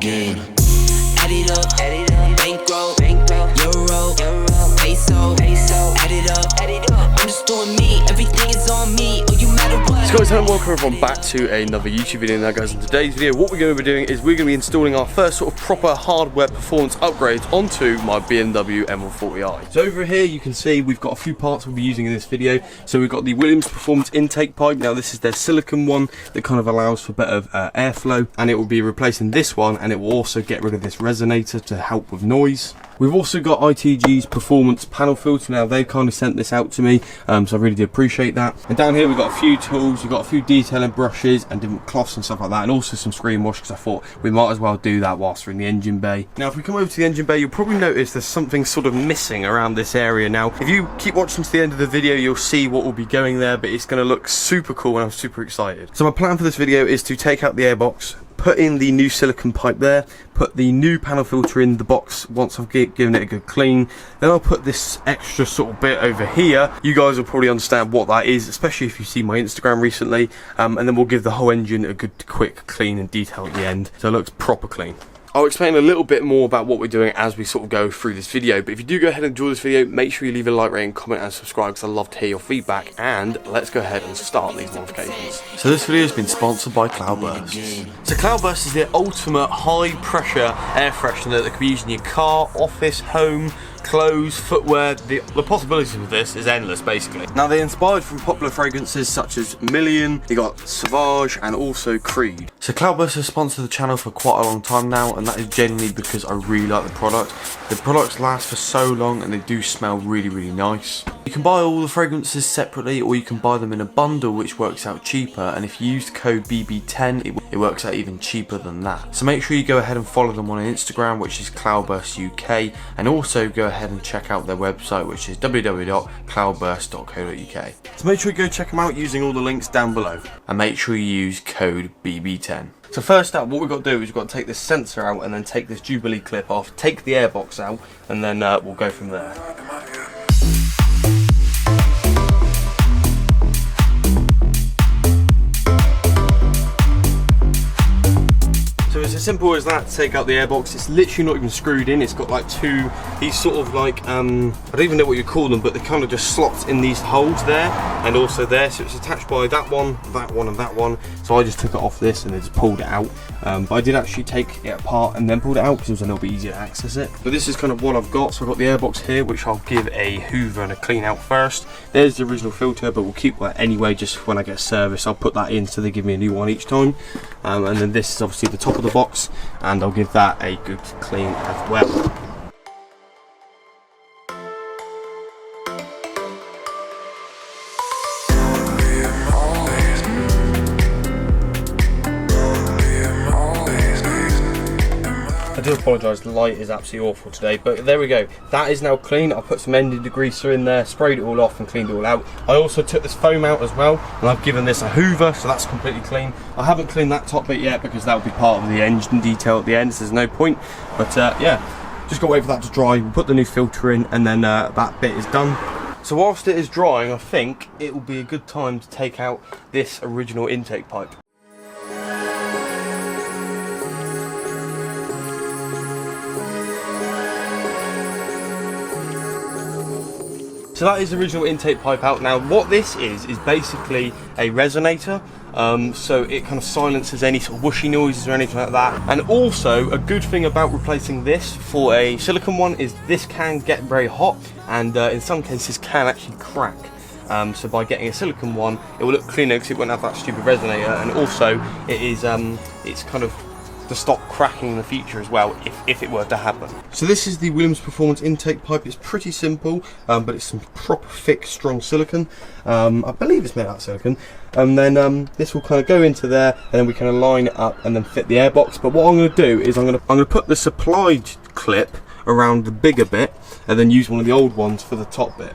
again. Add it up, bankroll, euro, peso, add it up, I'm just doing me, everything is on me, oh you matter what. So guys, hello and welcome everyone back to another YouTube video. Now guys, in today's video what we're going to be doing is we're going to be installing our first sort of proper hardware performance upgrades onto my BMW M140i. So over here you can see we've got a few parts we'll be using in this video. So we've got the Williams Performance intake pipe. Now this is their silicone one that kind of allows for better airflow, and it will be replacing this one, and it will also get rid of this resonator to help with noise. We've also got ITG's performance panel filter. Now they kind of sent this out to me, so I really do appreciate that. And down here we've got a few tools, we've got a few detailing brushes and different cloths and stuff like that, and also some screen wash because I thought we might as well do that whilst we're in the engine bay. Now if we come over to the engine bay, you'll probably notice there's something sort of missing around this area. Now if you keep watching to the end of the video, you'll see what will be going there, but it's going to look super cool and I'm super excited. So my plan for this video is to take out the airbox, put in the new silicone pipe there, put the new panel filter in the box once I've given it a good clean. Then I'll put this extra sort of bit over here. You guys will probably understand what that is, especially if you see my Instagram recently. And then we'll give the whole engine a good quick clean and detail at the end, so it looks proper clean. I'll explain a little bit more about what we're doing as we sort of go through this video, but if you do go ahead and enjoy this video, make sure you leave a like, rating, comment and subscribe because I love to hear your feedback, and let's go ahead and start these modifications. So this video has been sponsored by Cloudburst. So Cloudburst is the ultimate high pressure air freshener that can be used in your car, office, home, clothes, footwear. The possibilities with this is endless basically. Now they're inspired from popular fragrances such as Million, they got Sauvage and also Creed. So Cloudburst has sponsored the channel for quite a long time now, and that is genuinely because I really like the product. The products last for so long and they do smell really nice. You can buy all the fragrances separately or you can buy them in a bundle, which works out cheaper, and if you use the code BB10 it works out even cheaper than that. So make sure you go ahead and follow them on Instagram, which is Cloudburst UK, and also go ahead and check out their website, which is www.cloudburst.co.uk. So make sure you go check them out using all the links down below, and make sure you use code BB10. So first up, what we've got to do is we've got to take this sensor out and then take this Jubilee clip off, take the airbox out, and then we'll go from there. So it's as simple as that to take out the airbox. It's literally not even screwed in. It's got like these sort of like, I don't even know what you call them, but they kind of just slots in these holes there and also there. So it's attached by that one and that one. So I just took it off this and then just pulled it out. But I did actually take it apart and then pulled it out because it was a little bit easier to access it. But this is kind of what I've got. So I've got the airbox here, which I'll give a hoover and a clean out first. There's the original filter, but we'll keep that anyway, just when I get service. I'll put that in so they give me a new one each time. And then this is obviously the top of the box, and I'll give that a good clean as well. I do apologise, the light is absolutely awful today, but there we go. That is now clean. I put some ending degreaser in there, sprayed it all off and cleaned it all out. I also took this foam out as well, and I've given this a hoover, so that's completely clean. I haven't cleaned that top bit yet because that will be part of the engine detail at the end, so there's no point. But yeah, just got to wait for that to dry. We'll put the new filter in and then that bit is done. So whilst it is drying, I think it will be a good time to take out this original intake pipe. So that is the original intake pipe out. Now what this is basically a resonator, so it kind of silences any sort of whooshy noises or anything like that. And also a good thing about replacing this for a silicone one is this can get very hot, and in some cases can actually crack. So by getting a silicone one, it will look cleaner because it won't have that stupid resonator, and also it is it's kind of to stop cracking in the future as well if it were to happen. So this is the Williams Performance intake pipe. It's pretty simple, but it's some proper thick strong silicone. I believe it's made out of silicone, and then this will kind of go into there, and then we kind of line it up and then fit the airbox. But what I'm going to do is I'm going to put the supplied clip around the bigger bit and then use one of the old ones for the top bit.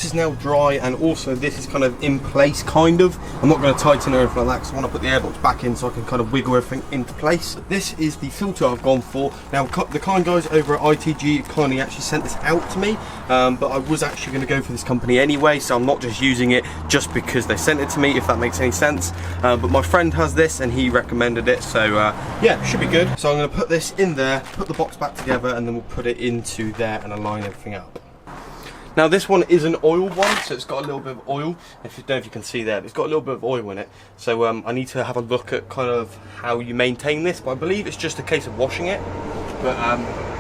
is now dry, and also this is kind of in place, kind of. I'm not going to tighten or anything like that because I want to put the airbox back in so I can kind of wiggle everything into place. This is the filter I've gone for. Now, the kind guys over at ITG kindly actually sent this out to me, but I was actually going to go for this company anyway, so I'm not just using it just because they sent it to me, if that makes any sense. But my friend has this and he recommended it, so yeah, should be good. So I'm going to put this in there, put the box back together, and then we'll put it into there and align everything up. Now this one is an oil one, so it's got a little bit of oil. If you don't know if you can see there, it's got a little bit of oil in it. So I need to have a look at kind of how you maintain this, but I believe it's just a case of washing it. But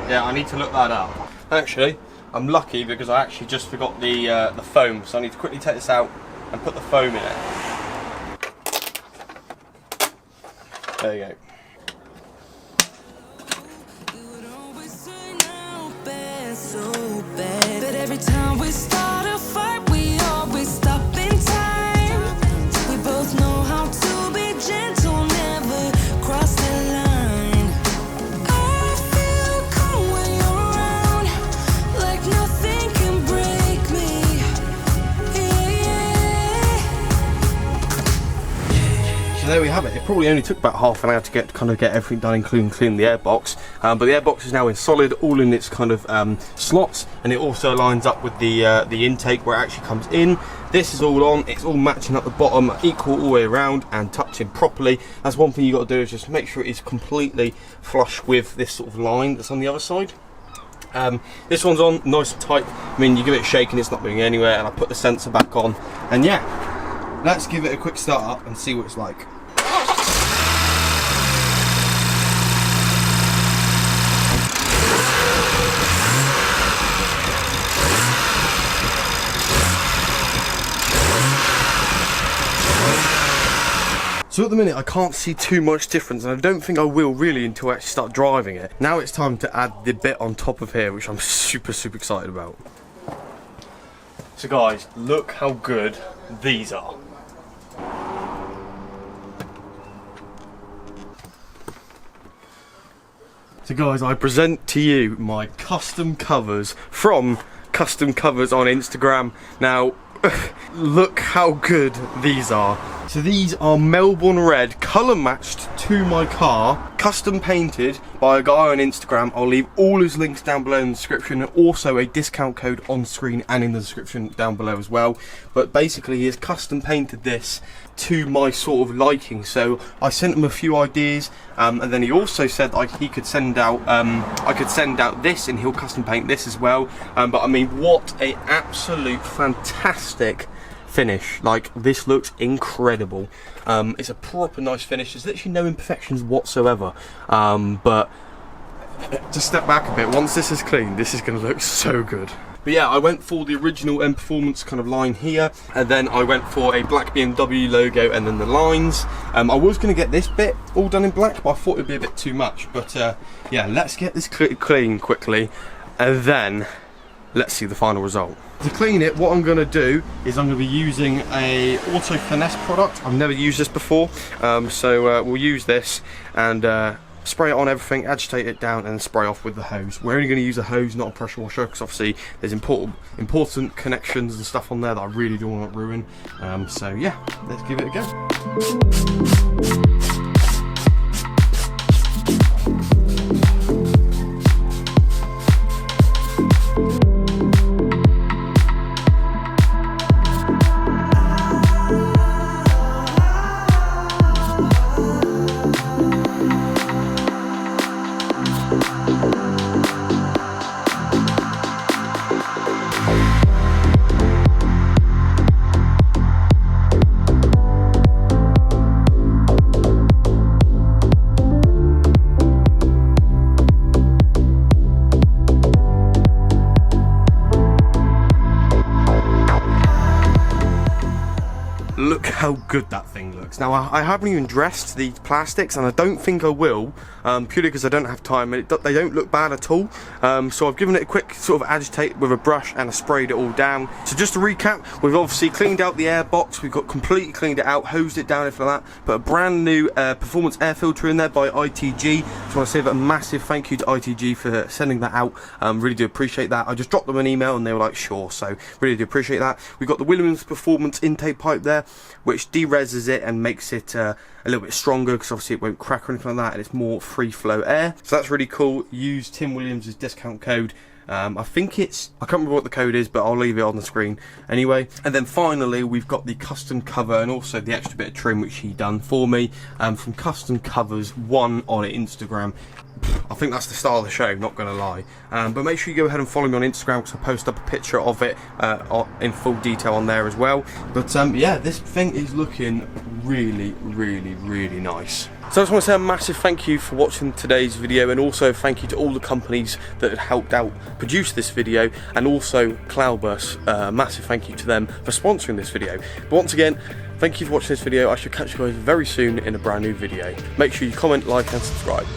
yeah, I need to look that up. Actually, I'm lucky because I actually just forgot the foam, so I need to quickly take this out and put the foam in it. There you go. But every time we start a fight, we always stop in time. We both know how to be gentle, never cross the line. I feel calm when you're around, like nothing can break me. Yeah. So there we have it. It probably only took about half an hour to get everything done, including cleaning the airbox. But the airbox is now in solid, all in its kind of slots, and it also lines up with the intake where it actually comes in. This is all on. It's all matching up the bottom, equal all the way around, and touching properly. That's one thing you got to do, is just make sure it is completely flush with this sort of line that's on the other side. This one's on nice and tight. I mean, you give it a shake and it's not moving anywhere. And I put the sensor back on, and yeah, let's give it a quick start up and see what it's like. So at the minute I can't see too much difference, and I don't think I will really until I actually start driving it. Now it's time to add the bit on top of here, which I'm super excited about. So guys, look how good these are. So guys, I present to you my custom covers from Custom Covers on Instagram. Now, look how good these are. So these are Melbourne red, colour matched to my car, custom painted by a guy on Instagram. I'll leave all his links down below in the description, and also a discount code on screen and in the description down below as well. But basically he has custom painted this to my sort of liking. So I sent him a few ideas, and then he also said he could send out, I could send out this and he'll custom paint this as well. But I mean, what a absolute fantastic finish. Like, this looks incredible. It's a proper nice finish. There's literally no imperfections whatsoever. But to step back a bit, once this is clean, this is going to look so good. But yeah, I went for the original M Performance kind of line here, and then I went for a black BMW logo and then the lines. I was going to get this bit all done in black, but I thought it would be a bit too much. But yeah, let's get this clean quickly, and then let's see the final result. To clean it, what I'm going to do is I'm going to be using a Auto Finesse product. I've never used this before, so we'll use this and spray it on everything, agitate it down, and then spray off with the hose. We're only going to use a hose, not a pressure washer, because obviously there's important connections and stuff on there that I really don't want to ruin. So yeah, let's give it a go. look how good that thing looks. Now I haven't even dressed these plastics, and I don't think I will, purely because I don't have time, and they don't look bad at all. So I've given it a quick sort of agitate with a brush, and I sprayed it all down. So just to recap, we've obviously cleaned out the air box, we've got completely cleaned it out, hosed it down for that, put a brand new performance air filter in there by ITG. Just want to say a massive thank you to ITG for sending that out. Really do appreciate that. I just dropped them an email and they were like, sure, so really do appreciate that. We've got the Williams Performance intake pipe there, which de-reses it and makes it a little bit stronger, because obviously it won't crack or anything like that, and it's more free flow air. So that's really cool. Use Tim Williams' discount code. I think it's, I can't remember what the code is, but I'll leave it on the screen anyway. And then finally, we've got the custom cover and also the extra bit of trim which he done for me from Custom Covers 1 on Instagram. I think that's the style of the show, not going to lie. But make sure you go ahead and follow me on Instagram, because I post up a picture of it in full detail on there as well. But yeah, this thing is looking really, really, really nice. So I just want to say a massive thank you for watching today's video, and also thank you to all the companies that had helped out produce this video, and also Cloudburst. Massive thank you to them for sponsoring this video. But once again, thank you for watching this video. I shall catch you guys very soon in a brand new video. Make sure you comment, like and subscribe.